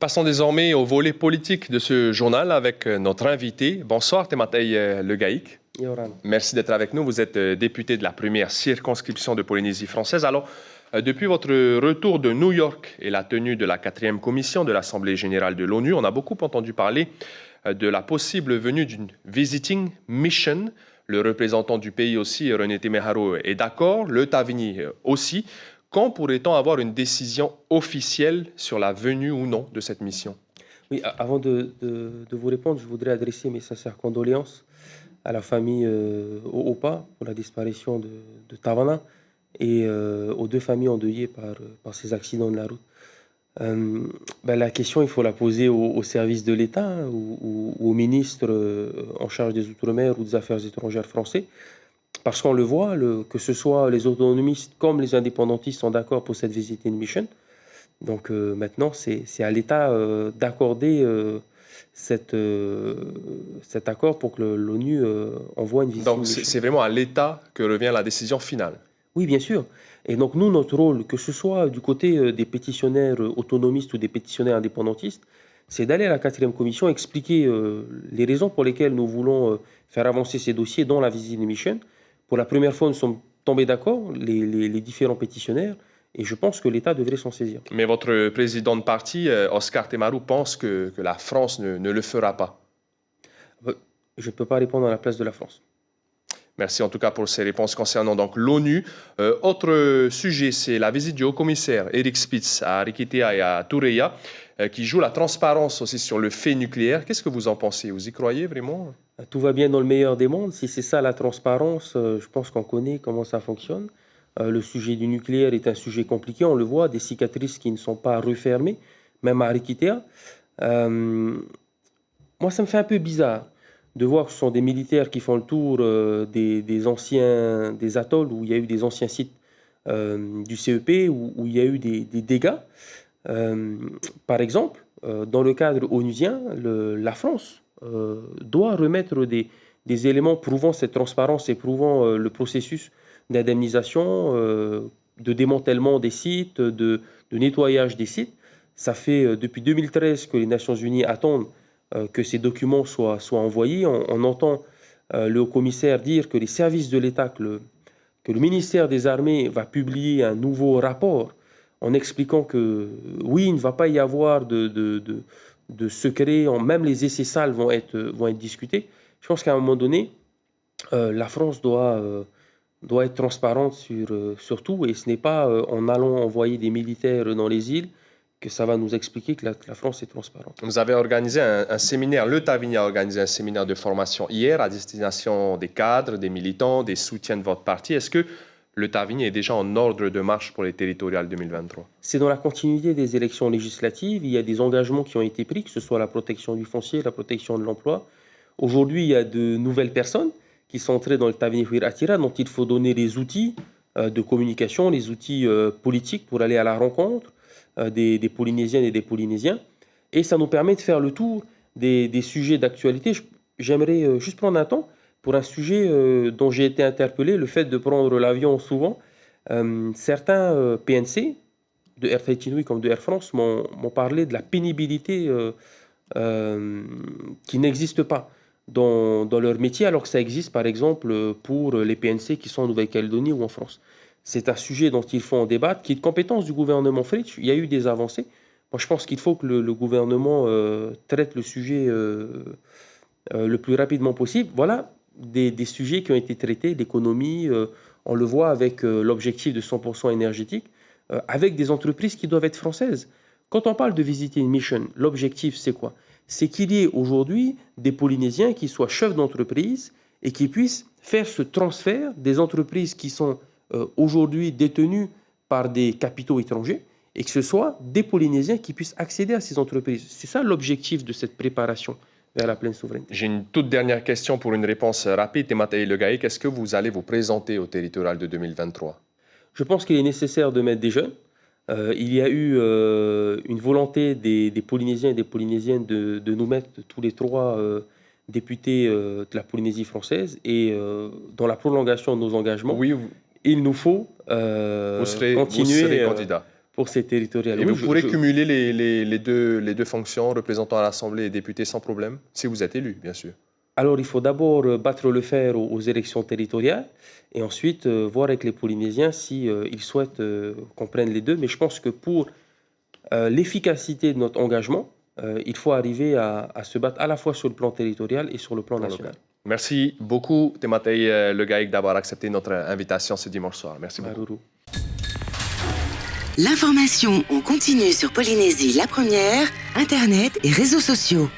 Passons désormais au volet politique de ce journal avec notre invité. Bonsoir, Tematei Le Gaïk. Yoran. Merci d'être avec nous. Vous êtes député de la première circonscription de Polynésie française. Alors, depuis votre retour de New York et la tenue de la 4e commission de l'Assemblée générale de l'ONU, on a beaucoup entendu parler de la possible venue d'une visiting mission. Le représentant du pays aussi, René Temeharo, est d'accord, le Tavini aussi. Quand pourrait-on avoir une décision officielle sur la venue ou non de cette mission? Oui, avant de vous répondre, je voudrais adresser mes sincères condoléances à la famille Opa pour la disparition de Tavana et aux deux familles endeuillées par ces accidents de la route. La question, il faut la poser au service de l'État, hein, ou au ministre en charge des Outre-mer ou des Affaires étrangères français. Parce qu'on le voit, que ce soit les autonomistes comme les indépendantistes sont d'accord pour cette visiting mission. Donc maintenant, c'est à l'État d'accorder cet accord pour que l'ONU envoie une visiting Donc, mission. c'est vraiment à l'État que revient la décision finale. Oui, bien sûr. Et donc nous, notre rôle, que ce soit du côté des pétitionnaires autonomistes ou des pétitionnaires indépendantistes, c'est d'aller à la 4e commission expliquer les raisons pour lesquelles nous voulons faire avancer ces dossiers, dont la visiting mission. Pour la première fois, nous sommes tombés d'accord, les différents pétitionnaires, et je pense que l'État devrait s'en saisir. Mais votre président de parti, Oscar Temaru, pense que la France ne le fera pas. Je ne peux pas répondre à la place de la France. Merci en tout cas pour ces réponses concernant donc l'ONU. Autre sujet, c'est la visite du haut-commissaire Eric Spitz à Rikitea et à Tureia, qui joue la transparence aussi sur le fait nucléaire. Qu'est-ce que vous en pensez? Vous y croyez vraiment? Tout va bien dans le meilleur des mondes. Si c'est ça la transparence, je pense qu'on connaît comment ça fonctionne. Le sujet du nucléaire est un sujet compliqué, on le voit, des cicatrices qui ne sont pas refermées, même à Rikitea. Moi, ça me fait un peu bizarre de voir que ce sont des militaires qui font le tour des atolls où il y a eu des anciens sites du CEP, où il y a eu des dégâts. Par exemple, dans le cadre onusien, la France doit remettre des éléments prouvant cette transparence et prouvant le processus d'indemnisation, de démantèlement des sites, de nettoyage des sites. Ça fait depuis 2013 que les Nations Unies attendent que ces documents soient envoyés. On entend le haut-commissaire dire que les services de l'État, que le ministère des Armées va publier un nouveau rapport en expliquant que oui, il ne va pas y avoir de secret, même les essais salles vont être discutés. Je pense qu'à un moment donné, la France doit être transparente sur tout, et ce n'est pas en allant envoyer des militaires dans les îles que ça va nous expliquer que la France est transparente. Vous avez organisé un séminaire, le Tavini a organisé un séminaire de formation hier à destination des cadres, des militants, des soutiens de votre parti. Est-ce que le Tavini est déjà en ordre de marche pour les territoriales 2023? C'est dans la continuité des élections législatives. Il y a des engagements qui ont été pris, que ce soit la protection du foncier, la protection de l'emploi. Aujourd'hui, il y a de nouvelles personnes qui sont entrées dans le Tavini Huir Attira, dont il faut donner les outils de communication, les outils politiques pour aller à la rencontre des Polynésiennes et des Polynésiens. Et ça nous permet de faire le tour des sujets d'actualité. J'aimerais juste prendre un temps pour un sujet dont j'ai été interpellé, le fait de prendre l'avion souvent. Certains PNC, de Air Tahiti comme de Air France, m'ont parlé de la pénibilité qui n'existe pas dans leur métier, alors que ça existe par exemple pour les PNC qui sont en Nouvelle-Calédonie ou en France. C'est un sujet dont il faut en débattre, qui est de compétence du gouvernement Fritsch. Il y a eu des avancées. Moi, je pense qu'il faut que le gouvernement traite le sujet le plus rapidement possible. Voilà des sujets qui ont été traités, l'économie, on le voit avec l'objectif de 100% énergétique, avec des entreprises qui doivent être françaises. Quand on parle de visiter une mission, l'objectif c'est quoi? C'est qu'il y ait aujourd'hui des Polynésiens qui soient chefs d'entreprise et qui puissent faire ce transfert des entreprises qui sont aujourd'hui détenues par des capitaux étrangers, et que ce soit des Polynésiens qui puissent accéder à ces entreprises. C'est ça l'objectif de cette préparation vers la pleine souveraineté. J'ai une toute dernière question pour une réponse rapide. Tematei Le Gaïk, est-ce que vous allez vous présenter au territorial de 2023? Je pense qu'il est nécessaire de mettre des jeunes. Il y a eu une volonté des Polynésiens et des Polynésiennes de nous mettre tous les trois députés de la Polynésie française, et dans la prolongation de nos engagements, Oui, il nous faut vous continuer. serez candidat. pour ces territoriales. Et Oui, vous pourrez cumuler les deux fonctions, représentant à l'Assemblée et député, sans problème, si vous êtes élu, bien sûr. Alors, il faut d'abord battre le fer aux élections territoriales et ensuite voir avec les Polynésiens si ils souhaitent qu'on prenne les deux. Mais je pense que pour l'efficacité de notre engagement, il faut arriver à se battre à la fois sur le plan territorial et sur le plan national. Merci beaucoup, Tematei Le Gaïc, d'avoir accepté notre invitation ce dimanche soir. Merci beaucoup. Maruru. L'information en continu sur Polynésie la première, Internet et réseaux sociaux.